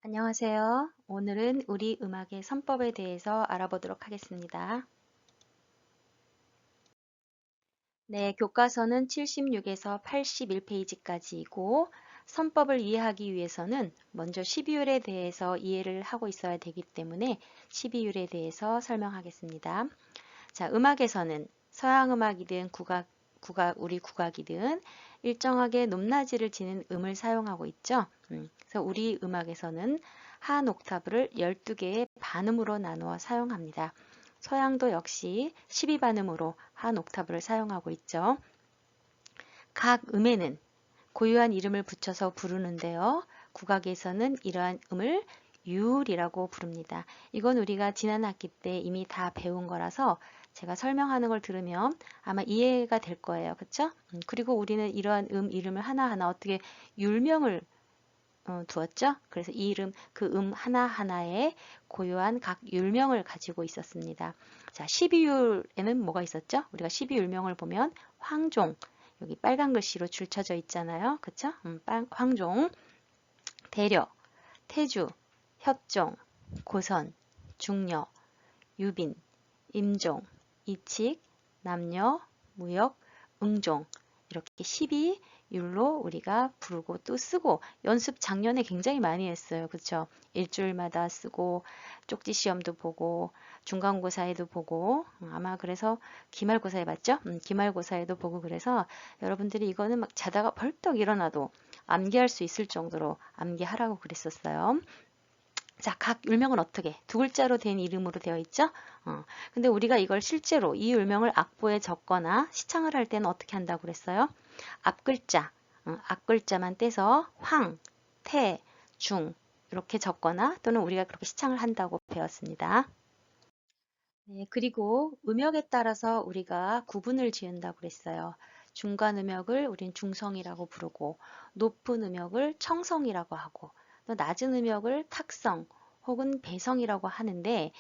안녕하세요. 오늘은 우리 음악의 선법에 대해서 알아보도록 하겠습니다. 네, 교과서는 76에서 81페이지까지이고 선법을 이해하기 위해서는 먼저 12율에 대해서 이해를 하고 있어야 되기 때문에 12율에 대해서 설명하겠습니다. 자, 음악에서는 서양 음악이든 우리 국악이든 일정하게 높낮이를 지닌 음을 사용하고 있죠. 그래서 우리 음악에서는 한 옥타브를 12개의 반음으로 나누어 사용합니다. 서양도 역시 12반음으로 한 옥타브를 사용하고 있죠. 각 음에는 고유한 이름을 붙여서 부르는데요. 국악에서는 이러한 음을 율이라고 부릅니다. 이건 우리가 지난 학기 때 이미 다 배운 거라서 제가 설명하는 걸 들으면 아마 이해가 될 거예요. 그렇죠? 그리고 우리는 이러한 이름을 하나하나 어떻게 율명을 두었죠. 그래서 이 이름, 그 하나하나에 고유한 각 율명을 가지고 있었습니다. 자, 12율에는 뭐가 있었죠? 우리가 12율명을 보면 황종, 여기 빨간 글씨로 줄쳐져 있잖아요. 그쵸? 황종, 대려, 태주, 협종, 고선, 중려, 유빈, 임종, 이칙, 남녀, 무역, 응종 이렇게 12율로 우리가 부르고 또 쓰고 연습 작년에 굉장히 많이 했어요. 그쵸? 일주일마다 쓰고 쪽지 시험도 보고 중간고사에도 보고 아마 그래서 기말고사에 봤죠? 기말고사에도 보고 그래서 여러분들이 이거는 막 자다가 벌떡 일어나도 암기할 수 있을 정도로 암기하라고 그랬었어요. 자, 각 율명은 어떻게? 두 글자로 된 이름으로 되어 있죠? 근데 우리가 이걸 실제로 이 율명을 악보에 적거나 시창을 할 때는 어떻게 한다고 그랬어요? 앞글자, 앞글자만 떼서 황, 태, 중 이렇게 적거나 또는 우리가 그렇게 시창을 한다고 배웠습니다. 네, 그리고 음역에 따라서 우리가 구분을 지은다고 그랬어요. 중간 음역을 우린 중성이라고 부르고 높은 음역을 청성이라고 하고 또 낮은 음역을 탁성 혹은 배성이라고 하는데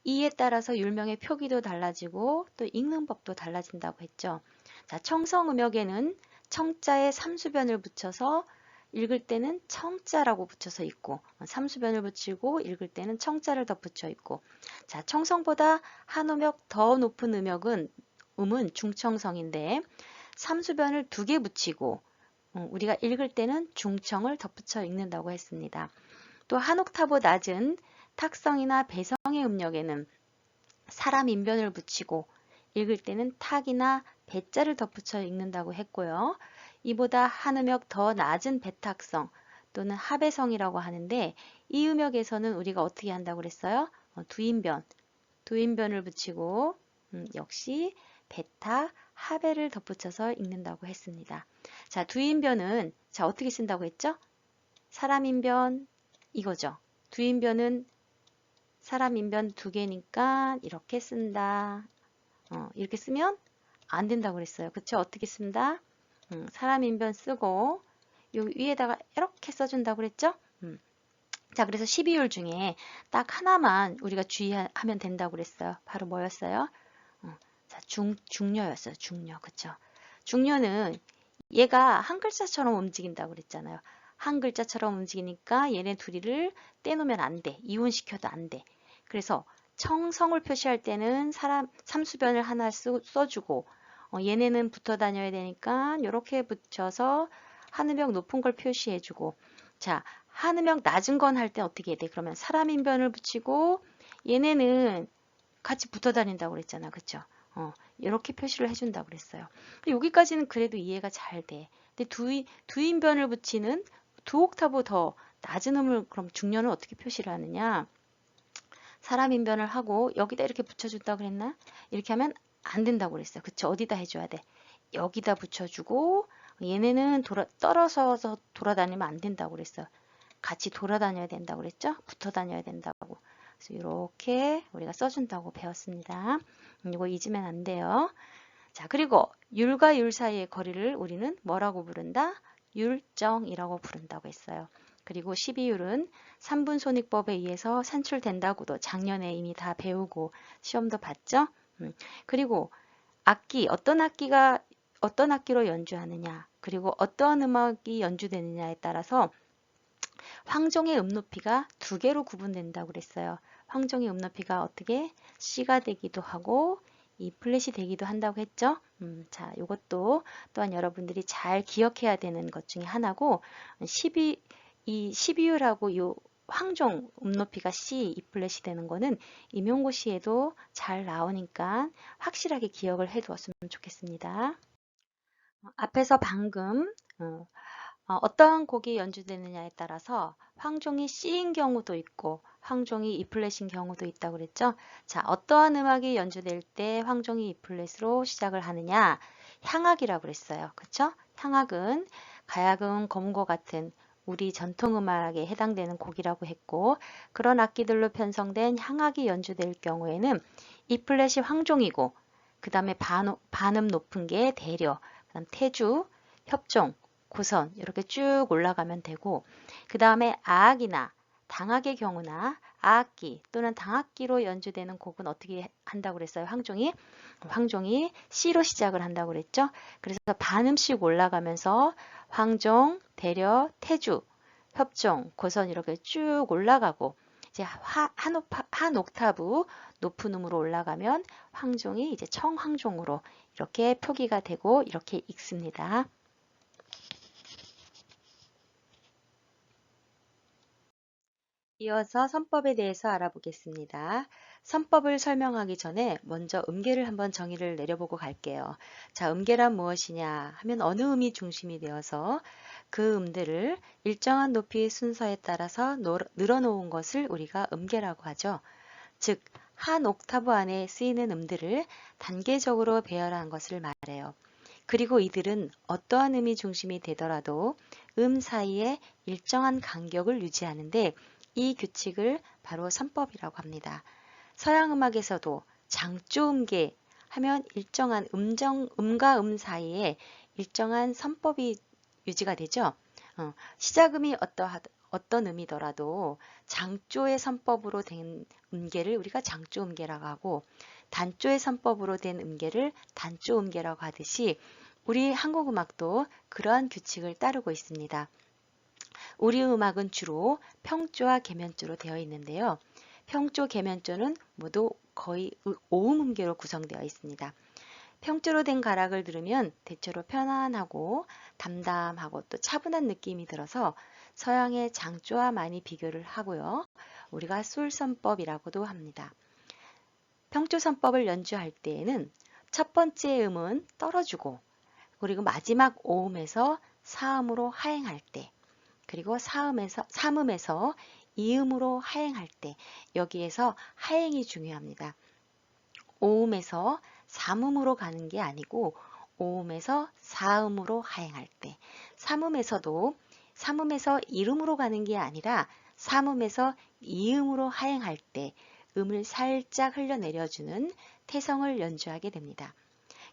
이에 따라서 율명의 표기도 달라지고 또 읽는 법도 달라진다고 했죠. 자, 청성 음역에는 청자에 삼수변을 붙여서 읽을 때는 청자라고 붙여서 읽고 삼수변을 붙이고 읽을 때는 청자를 더 붙여 읽고 자, 청성보다 한 음역 더 높은 음은 중청성인데 삼수변을 두 개 붙이고 우리가 읽을 때는 중청을 덧붙여 읽는다고 했습니다. 또 한 옥타브 낮은 탁성이나 배성의 음역에는 사람 인변을 붙이고 읽을 때는 탁이나 배자를 덧붙여 읽는다고 했고요. 이보다 한 음역 더 낮은 배탁성 또는 하배성이라고 하는데 이 음역에서는 우리가 어떻게 한다고 그랬어요? 두인변을 붙이고 역시 배타, 하배를 덧붙여서 읽는다고 했습니다. 자, 두인변은 자 어떻게 쓴다고 했죠? 사람인변 이거죠. 두인변은 사람인변 두 개니까 이렇게 쓴다. 이렇게 쓰면 안 된다고 그랬어요. 그쵸? 어떻게 쓴다? 사람인변 쓰고 요 위에다가 이렇게 써준다고 그랬죠? 자, 그래서 12율 중에 딱 하나만 우리가 주의하면 된다고 그랬어요. 바로 뭐였어요? 자, 중녀였어요. 중녀. 그쵸? 중녀는 얘가 한 글자처럼 움직인다고 그랬잖아요. 한 글자처럼 움직이니까 얘네 둘이를 떼놓으면 안 돼. 이혼시켜도 안 돼. 그래서 청성을 표시할 때는 삼수변을 하나 써주고 얘네는 붙어 다녀야 되니까 이렇게 붙여서 하늘명 높은 걸 표시해주고 자, 하늘명 낮은 건 할 때 어떻게 해야 돼? 그러면 사람인변을 붙이고 얘네는 같이 붙어 다닌다고 그랬잖아. 그쵸? 이렇게 표시를 해준다고 그랬어요. 여기까지는 그래도 이해가 잘 돼. 근데 두인변을 붙이는 두 옥타브 더 낮은 음을 그럼 중년을 어떻게 표시를 하느냐? 사람 인변을 하고 여기다 이렇게 붙여준다 그랬나? 이렇게 하면 안 된다고 그랬어요. 그쵸? 어디다 해줘야 돼? 여기다 붙여주고 얘네는 떨어져서 돌아다니면 안 된다고 그랬어요. 같이 돌아다녀야 된다고 그랬죠? 붙어 다녀야 된다고. 그래서 이렇게 우리가 써준다고 배웠습니다. 이거 잊으면 안 돼요. 자, 그리고 율과 율 사이의 거리를 우리는 뭐라고 부른다? 율정이라고 부른다고 했어요. 그리고 12율은 3분 손익법에 의해서 산출된다고도 작년에 이미 다 배우고 시험도 봤죠? 그리고 어떤 악기로 연주하느냐, 그리고 어떠한 음악이 연주되느냐에 따라서 황종의 음높이가 두 개로 구분된다고 그랬어요. 황종의 음높이가 어떻게 C가 되기도 하고 E 플랫이 되기도 한다고 했죠. 자, 이것도 또한 여러분들이 잘 기억해야 되는 것 중에 하나고 이 12유라고 이 황종 음높이가 C, E 플랫이 되는 거는 임용고시에도 잘 나오니까 확실하게 기억을 해 두었으면 좋겠습니다. 앞에서 방금 어떠한 곡이 연주되느냐에 따라서 황종이 C인 경우도 있고 황종이 E 플랫인 경우도 있다고 그랬죠. 자, 어떠한 음악이 연주될 때 황종이 E 플랫으로 시작을 하느냐? 향악이라고 그랬어요. 그렇죠? 향악은 가야금, 검과 같은 우리 전통음악에 해당되는 곡이라고 했고 그런 악기들로 편성된 향악이 연주될 경우에는 E 플랫이 황종이고 그 다음에 반음 높은 게 대려, 그다음 태주, 협종, 고선 이렇게 쭉 올라가면 되고 그 다음에 아악이나 당악의 경우나 아악기 또는 당악기로 연주되는 곡은 어떻게 한다고 그랬어요? 황종이 C로 시작을 한다고 그랬죠? 그래서 반음씩 올라가면서 황종, 대려, 태주, 협종, 고선 이렇게 쭉 올라가고 이제 한 옥타브 높은 음으로 올라가면 황종이 이제 청황종으로 이렇게 표기가 되고 이렇게 읽습니다. 이어서 선법에 대해서 알아보겠습니다. 선법을 설명하기 전에 먼저 음계를 한번 정의를 내려보고 갈게요. 자, 음계란 무엇이냐 하면 어느 음이 중심이 되어서 그 음들을 일정한 높이의 순서에 따라서 늘어놓은 것을 우리가 음계라고 하죠. 즉, 한 옥타브 안에 쓰이는 음들을 단계적으로 배열한 것을 말해요. 그리고 이들은 어떠한 음이 중심이 되더라도 음 사이에 일정한 간격을 유지하는데 이 규칙을 바로 선법이라고 합니다. 서양 음악에서도 장조음계 하면 일정한 음과 음 사이에 일정한 선법이 유지가 되죠. 시작음이 어떤 음이더라도 장조의 선법으로 된 음계를 우리가 장조음계라고 하고 단조의 선법으로 된 음계를 단조음계라고 하듯이 우리 한국 음악도 그러한 규칙을 따르고 있습니다. 우리 음악은 주로 평조와 계면조로 되어 있는데요. 평조, 계면조는 모두 거의 오음음계로 구성되어 있습니다. 평조로 된 가락을 들으면 대체로 편안하고 담담하고 또 차분한 느낌이 들어서 서양의 장조와 많이 비교를 하고요. 우리가 술선법이라고도 합니다. 평조선법을 연주할 때에는 첫 번째 음은 떨어주고 그리고 마지막 오음에서 사음으로 하행할 때 그리고 삼음에서 이음으로 하행할 때 여기에서 하행이 중요합니다. 오음에서 삼음으로 가는 게 아니고 오음에서 사음으로 하행할 때 삼음에서도 삼음에서 일음으로 가는 게 아니라 삼음에서 이음으로 하행할 때 음을 살짝 흘려내려주는 태성을 연주하게 됩니다.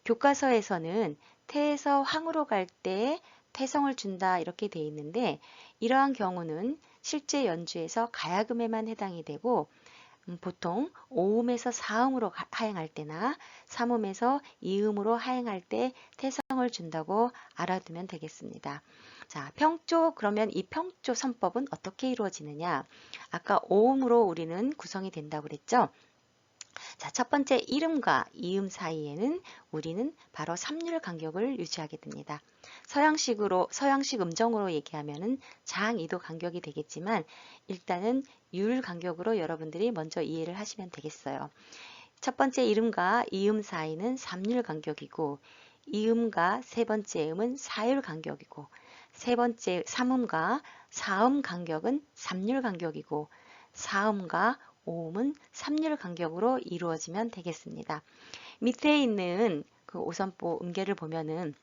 교과서에서는 태에서 황으로 갈 때 태성을 준다 이렇게 돼 있는데 이러한 경우는 실제 연주에서 가야금에만 해당이 되고 보통 오음에서 사음으로 하행할 때나 삼음에서 이음으로 하행할 때 태성을 준다고 알아두면 되겠습니다. 자, 평조 그러면 이 평조 선법은 어떻게 이루어지느냐? 아까 오음으로 우리는 구성이 된다고 그랬죠? 자, 첫 번째 이음과 이음 사이에는 우리는 바로 3률 간격을 유지하게 됩니다. 서양식 음정으로 얘기하면은 장2도 간격이 되겠지만 일단은 율 간격으로 여러분들이 먼저 이해를 하시면 되겠어요. 첫 번째 이음과 이음 사이는 3률 간격이고 이음과 세 번째 음은 4율 간격이고 세 번째 삼음과 사음 간격은 3률 간격이고 사음과 오음은 3률 간격으로 이루어지면 되겠습니다. 밑에 있는 그 오선보 음계를 보면은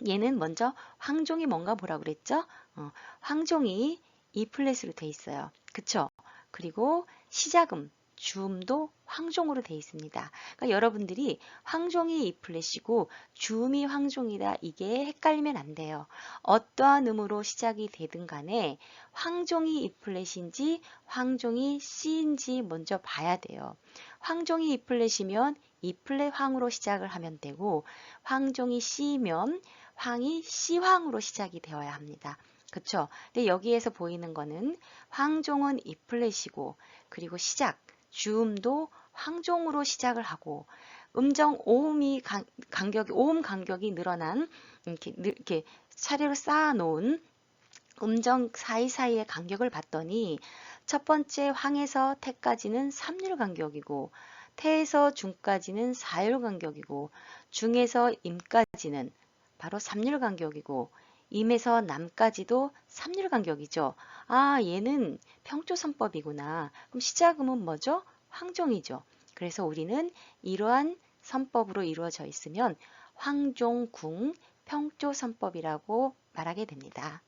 얘는 먼저 황종이 뭔가 뭐라 그랬죠? 황종이 E 플랫으로 돼 있어요. 그쵸? 그리고 시작음, 주음도 황종으로 돼 있습니다. 그러니까 여러분들이 황종이 E 플랫이고 주음이 황종이다 이게 헷갈리면 안 돼요. 어떠한 음으로 시작이 되든 간에 황종이 E 플랫인지 황종이 C인지 먼저 봐야 돼요. 황종이 E 플랫이면 E 플랫 황으로 시작을 하면 되고 황종이 C면 황이 C황으로 시작이 되어야 합니다. 그쵸? 근데 여기에서 보이는 거는 황종은 E 플랫이고, 그리고 시작, 주음도 황종으로 시작을 하고, 음정 오음이 간격이, 오음 간격이 늘어난, 이렇게 차례로 쌓아 놓은 음정 사이사이의 간격을 봤더니, 첫 번째 황에서 태까지는 3률 간격이고, 태에서 중까지는 4율 간격이고, 중에서 임까지는 바로 3률 간격이고, 임에서 남까지도 3률 간격이죠. 아, 얘는 평조선법이구나. 그럼 시작음은 뭐죠? 황종이죠. 그래서 우리는 이러한 선법으로 이루어져 있으면 황종궁 평조선법이라고 말하게 됩니다.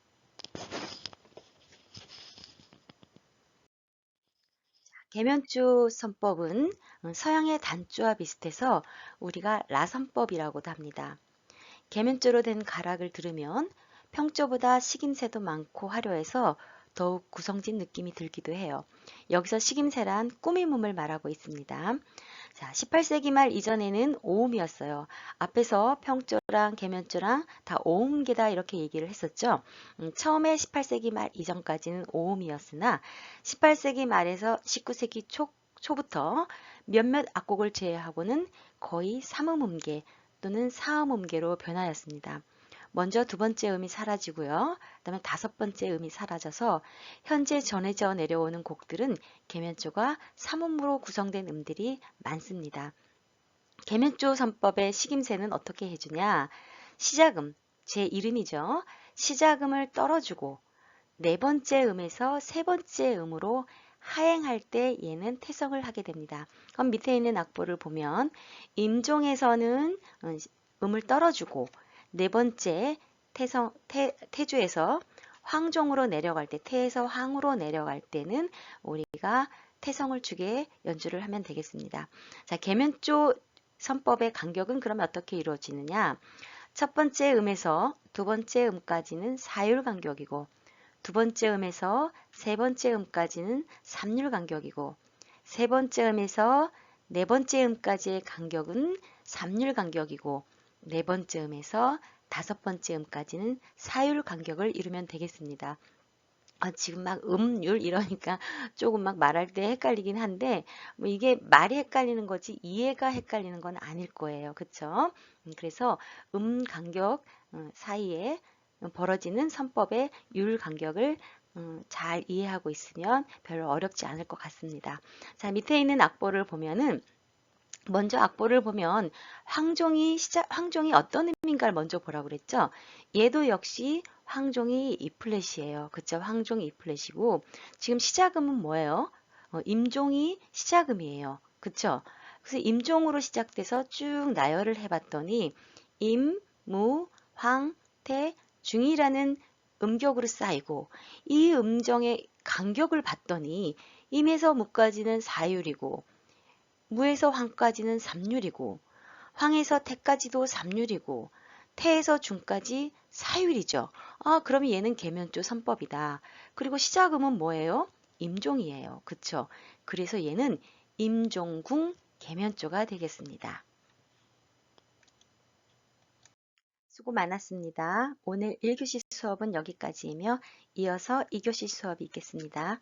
계면조 선법은 서양의 단조와 비슷해서 우리가 라선법이라고도 합니다. 계면조로 된 가락을 들으면 평조보다 식임새도 많고 화려해서 더욱 구성진 느낌이 들기도 해요. 여기서 식임새란 꾸밈음을 말하고 있습니다. 자, 18세기 말 이전에는 오음이었어요. 앞에서 평조랑 계면조랑 다 오음계다 이렇게 얘기를 했었죠. 처음에 18세기 말 이전까지는 오음이었으나 18세기 말에서 19세기 초부터 몇몇 악곡을 제외하고는 거의 삼음음계 또는 사음음계로 변하였습니다. 먼저 두 번째 음이 사라지고요. 그다음에 다섯 번째 음이 사라져서 현재 전해져 내려오는 곡들은 계면조가 삼음으로 구성된 음들이 많습니다. 계면조 선법의 식임새는 어떻게 해주냐? 시작음, 제 이름이죠. 시작음을 떨어주고 네 번째 음에서 세 번째 음으로 하행할 때 얘는 태성을 하게 됩니다. 그럼 밑에 있는 악보를 보면 임종에서는 음을 떨어주고 네 번째 태주에서 황종으로 내려갈 때, 태에서 황으로 내려갈 때는 우리가 태성을 주게 연주를 하면 되겠습니다. 자, 계면조 선법의 간격은 그러면 어떻게 이루어지느냐? 첫 번째 음에서 두 번째 음까지는 4율 간격이고, 두 번째 음에서 세 번째 음까지는 3율 간격이고, 세 번째 음에서 네 번째 음까지의 간격은 3율 간격이고, 네 번째 음에서 다섯 번째 음까지는 4율 간격을 이루면 되겠습니다. 지금 막 음률 이러니까 조금 막 말할 때 헷갈리긴 한데 뭐 이게 말이 헷갈리는 거지 이해가 헷갈리는 건 아닐 거예요. 그쵸? 그래서 간격 사이에 벌어지는 선법의 율 간격을 잘 이해하고 있으면 별로 어렵지 않을 것 같습니다. 자, 밑에 있는 악보를 보면은 먼저 악보를 보면 황종이 어떤 의미인가를 먼저 보라고 그랬죠? 얘도 역시 황종이 E 플랫이에요. 그쵸? 황종이 E 플랫이고 지금 시작음은 뭐예요? 임종이 시작음이에요. 그쵸? 그래서 임종으로 시작돼서 쭉 나열을 해봤더니 임, 무, 황, 태, 중이라는 음격으로 쌓이고 이 음정의 간격을 봤더니 임에서 무까지는 4율이고 무에서 황까지는 3율이고 황에서 태까지도 3율이고 태에서 중까지 4율이죠. 그러면 얘는 계면조 선법이다. 그리고 시작음은 뭐예요? 임종이에요. 그쵸? 그래서 얘는 임종궁 계면조가 되겠습니다. 수고 많았습니다. 오늘 1교시 수업은 여기까지이며 이어서 2교시 수업이 있겠습니다.